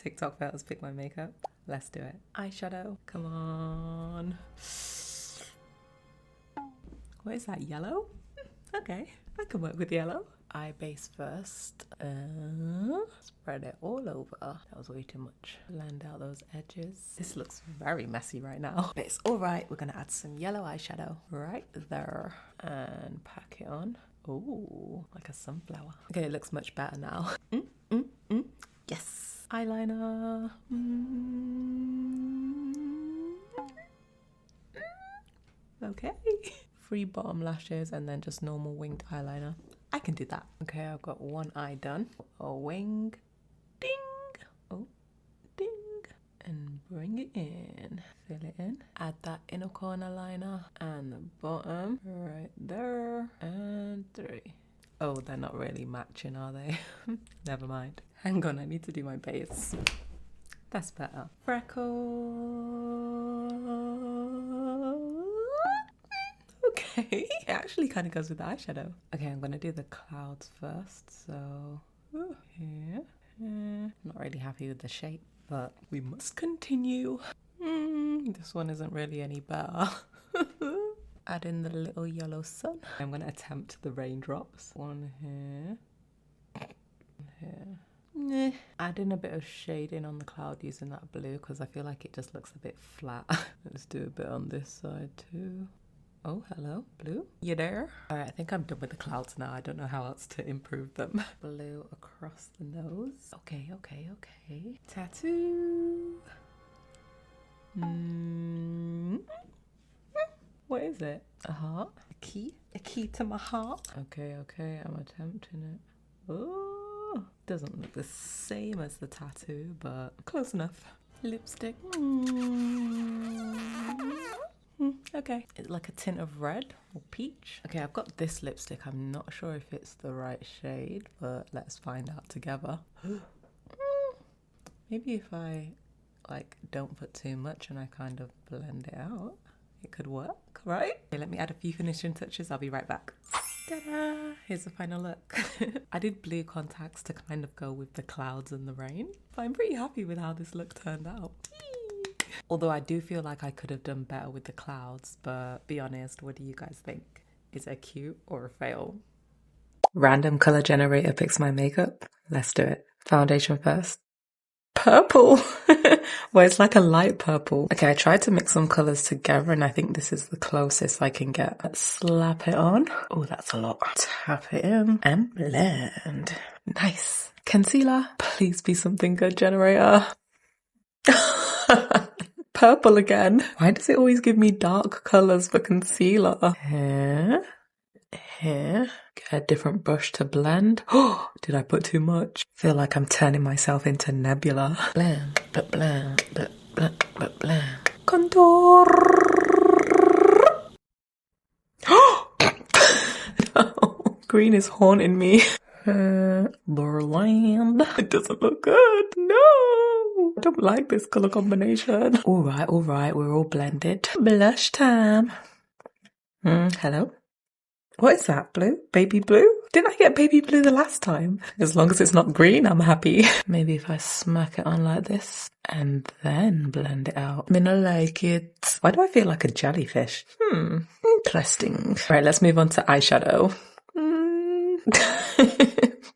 TikTok fails pick my makeup. Let's do it. Eyeshadow. Come on. What is that? Yellow? Okay, I can work with yellow. Eye base first. Spread it all over. That was way too much. Blend out those edges. This looks very messy right now, but it's all right. We're gonna add some yellow eyeshadow right there and pack it on. Ooh, like a sunflower. Okay, it looks much better now. Yes. Eyeliner. Okay. 3 bottom lashes and then just normal winged eyeliner. I can do that. Okay, I've got one eye done. A wing. Ding. Oh, ding. And bring it in. Fill it in. Add that inner corner liner and the bottom right there. And 3. Oh, they're not really matching, are they? Never mind. Hang on, I need to do my base. That's better. Freckle. Okay, it actually kind of goes with the eyeshadow. Okay, I'm gonna do the clouds first. So here. Not really happy with the shape, but we must continue. This one isn't really any better. Add in the little yellow sun. I'm gonna attempt the raindrops. One here. Here. Add in a bit of shading on the cloud using that blue because I feel like it just looks a bit flat. Let's do a bit on this side too. Oh, hello, blue. You there? All right, I think I'm done with the clouds now. I don't know how else to improve them. Blue across the nose. Okay. Tattoo. What is it? A heart? A key? A key to my heart? Okay, I'm attempting it. Oh, doesn't look the same as the tattoo, but close enough. Lipstick. Okay, it's like a tint of red or peach. Okay, I've got this lipstick. I'm not sure if it's the right shade, but let's find out together. Maybe if I don't put too much and I kind of blend it out, it could work, right? Okay, let me add a few finishing touches. I'll be right back. Ta-da! Here's the final look. I did blue contacts to kind of go with the clouds and the rain, but I'm pretty happy with how this look turned out. Although I do feel like I could have done better with the clouds, but be honest, what do you guys think? Is it cute or a fail? Random color generator picks my makeup. Let's do it. Foundation first. Purple! Well, it's like a light purple. Okay, I tried to mix some colors together and I think this is the closest I can get. Let's slap it on. Oh, that's a lot. Tap it in and blend. Nice. Concealer. Please be something good, generator. Purple again. Why does it always give me dark colors for concealer? Here. Get a different brush to blend. Oh, did I put too much? Feel like I'm turning myself into Nebula. Blend. Contour. No, green is haunting me. Blend. It doesn't look good. No. I don't like this color combination. All right, we're all blended. Blush time. Hello? What is that, blue? Baby blue? Didn't I get baby blue the last time? As long as it's not green, I'm happy. Maybe if I smack it on like this and then blend it out. I mean, I like it. Why do I feel like a jellyfish? Interesting. All right, let's move on to eyeshadow.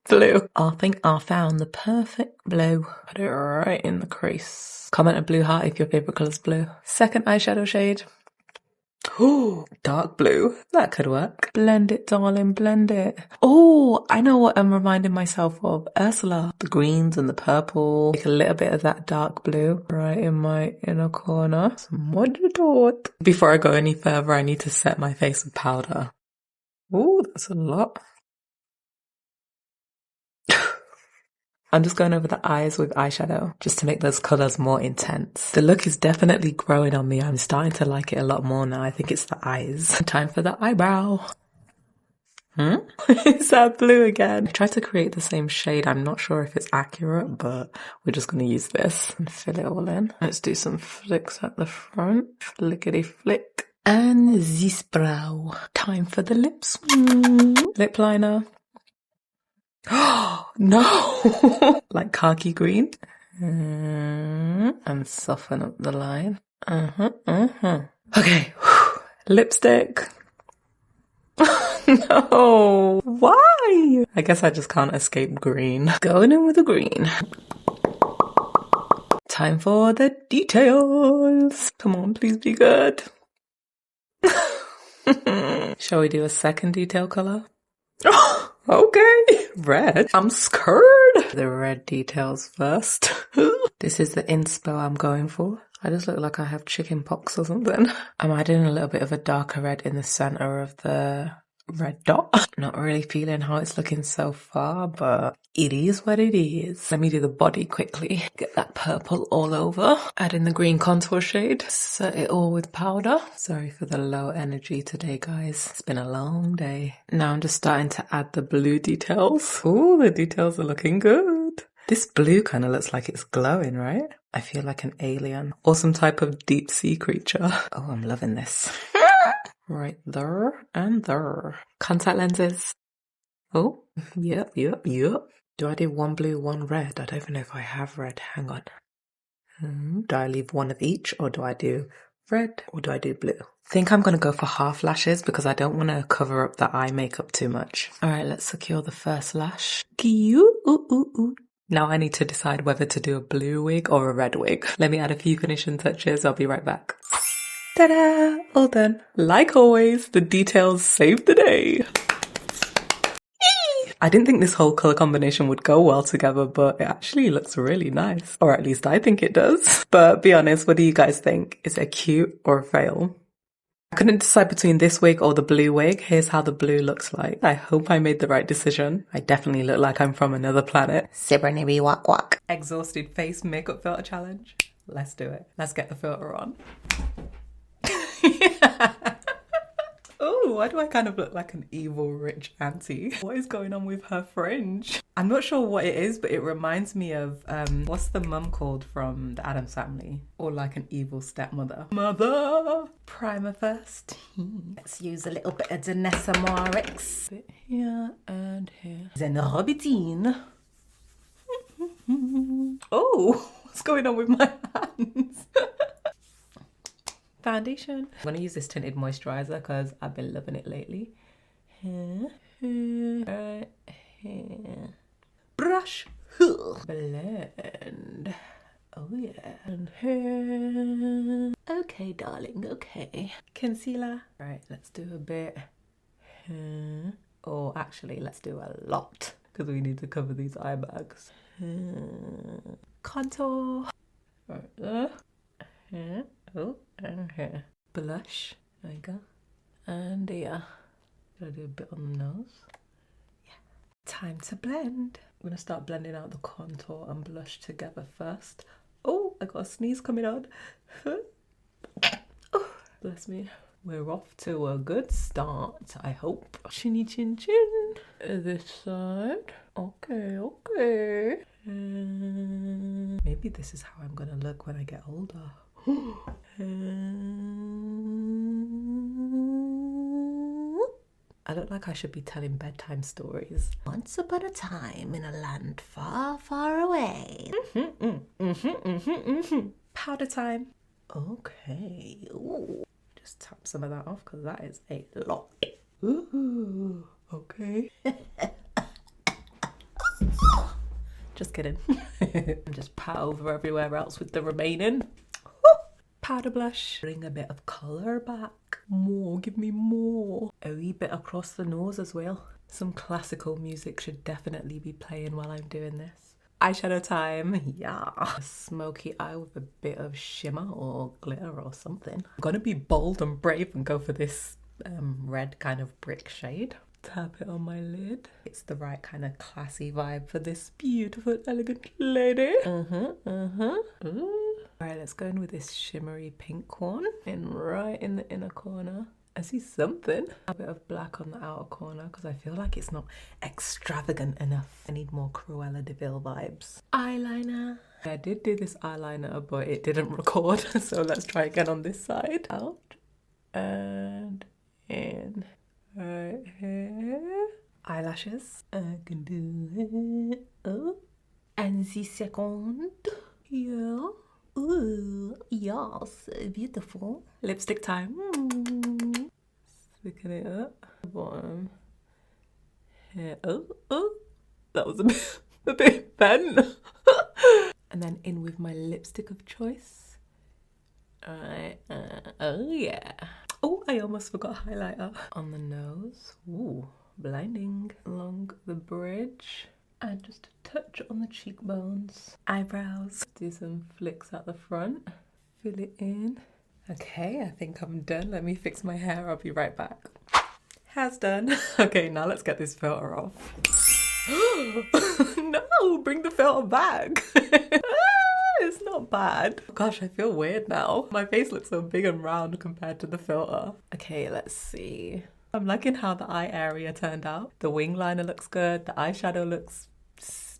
Blue. I think I found the perfect blue. Put it right in the crease. Comment a blue heart if your favorite color is blue. Second eyeshadow shade. Oh, dark blue. That could work. Blend it, darling, blend it. Oh, I know what I'm reminding myself of. Ursula. The greens and the purple. Take a little bit of that dark blue right in my inner corner. Some wonder dot. Before I go any further, I need to set my face with powder. Oh, that's a lot. I'm just going over the eyes with eyeshadow just to make those colours more intense. The look is definitely growing on me. I'm starting to like it a lot more now. I think it's the eyes. Time for the eyebrow. Is that blue again? I tried to create the same shade. I'm not sure if it's accurate, but we're just going to use this and fill it all in. Let's do some flicks at the front. Flickety flick. And this brow. Time for the lips. Lip liner. Oh, no. Like khaki green. And soften up the line. Okay, lipstick. No, why? I guess I just can't escape green. Going in with the green. Time for the details. Come on, please be good. Shall we do a second detail color? Okay, red. I'm scared. The red details first. This is the inspo I'm going for. I just look like I have chicken pox or something. I'm adding a little bit of a darker red in the center of the red dot. Not really feeling how it's looking so far, but it is what it is. Let me do the body quickly. Get that purple all over. Add in the green contour shade. Set it all with powder. Sorry for the low energy today, guys. It's been a long day. Now I'm just starting to add the blue details. Oh, the details are looking good. This blue kind of looks like it's glowing, right? I feel like an alien or some type of deep sea creature. Oh, I'm loving this. Right there and there. Contact lenses. Oh, yep. Do I do one blue, one red? I don't even know if I have red. Hang on. Do I leave one of each, or do I do red, or do I do blue? I think I'm going to go for half lashes because I don't want to cover up the eye makeup too much. All right, let's secure the first lash. Cute. Now I need to decide whether to do a blue wig or a red wig. Let me add a few finishing touches. I'll be right back. Ta-da! All done. Like always, the details save the day. I didn't think this whole colour combination would go well together, but it actually looks really nice. Or at least I think it does. But be honest, what do you guys think? Is it cute or a fail? I couldn't decide between this wig or the blue wig. Here's how the blue looks like. I hope I made the right decision. I definitely look like I'm from another planet. Sibbernibi wak wak. Exhausted face makeup filter challenge. Let's do it. Let's get the filter on. Oh, why do I kind of look like an evil rich auntie? What is going on with her fringe? I'm not sure what it is, but it reminds me of, what's the mum called from the Addams Family? Or like an evil stepmother. Mother! Primer first. Let's use a little bit of Danessa Marix. Bit here and here. Zenobitine. Oh, what's going on with my hands? Foundation. I'm going to use this tinted moisturizer because I've been loving it lately. Right here. Brush. Blend. Oh yeah. And here. Okay, darling. Okay. Concealer. Right, let's do a bit here. Or actually, let's do a lot because we need to cover these eye bags. Contour. Right there. Here. Oh, and here. Blush. There you go. And yeah. Should I do a bit on the nose? Yeah. Time to blend. I'm gonna start blending out the contour and blush together first. Oh, I got a sneeze coming on. Oh, bless me. We're off to a good start, I hope. Chinny chin chin. This side. Okay. Maybe this is how I'm gonna look when I get older. I look like I should be telling bedtime stories. Once upon a time in a land far, far away. Powder time. Okay. Ooh. Just tap some of that off because that is a lot. Ooh. Okay. Just kidding. Just pat over everywhere else with the remaining. Powder blush. Bring a bit of colour back. More, give me more. A wee bit across the nose as well. Some classical music should definitely be playing while I'm doing this. Eyeshadow time, yeah. A smoky eye with a bit of shimmer or glitter or something. I'm gonna be bold and brave and go for this red kind of brick shade. Tap it on my lid. It's the right kind of classy vibe for this beautiful, elegant lady. Alright, let's go in with this shimmery pink one. And right in the inner corner. I see something. A bit of black on the outer corner because I feel like it's not extravagant enough. I need more Cruella de Vil vibes. Eyeliner. I did do this eyeliner, but it didn't record. So let's try again on this side. Out. And in. Right here. Eyelashes. I can do it. Oh. And the second. Yeah. Ooh, yes, beautiful. Lipstick time. Sticking it up. Bottom. Here. Oh, that was a bit bent. And then in with my lipstick of choice. Alright. Oh yeah. Oh, I almost forgot highlighter. On the nose. Ooh, blinding. Along the bridge. And just a touch on the cheekbones. Eyebrows. Do some flicks at the front. Fill it in. Okay, I think I'm done. Let me fix my hair. I'll be right back. Hair's done. Okay, now let's get this filter off. No, bring the filter back. It's not bad. Gosh, I feel weird now. My face looks so big and round compared to the filter. Okay, let's see. I'm liking how the eye area turned out. The wing liner looks good. The eyeshadow looks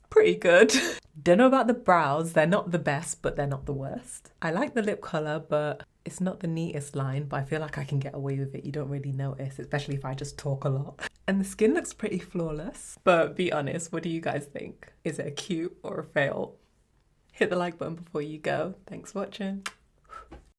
pretty good. Don't know about the brows. They're not the best, but they're not the worst. I like the lip color, but it's not the neatest line, but I feel like I can get away with it. You don't really notice, especially if I just talk a lot. And the skin looks pretty flawless. But be honest, what do you guys think? Is it a cute or a fail? Hit the like button before you go. Thanks for watching.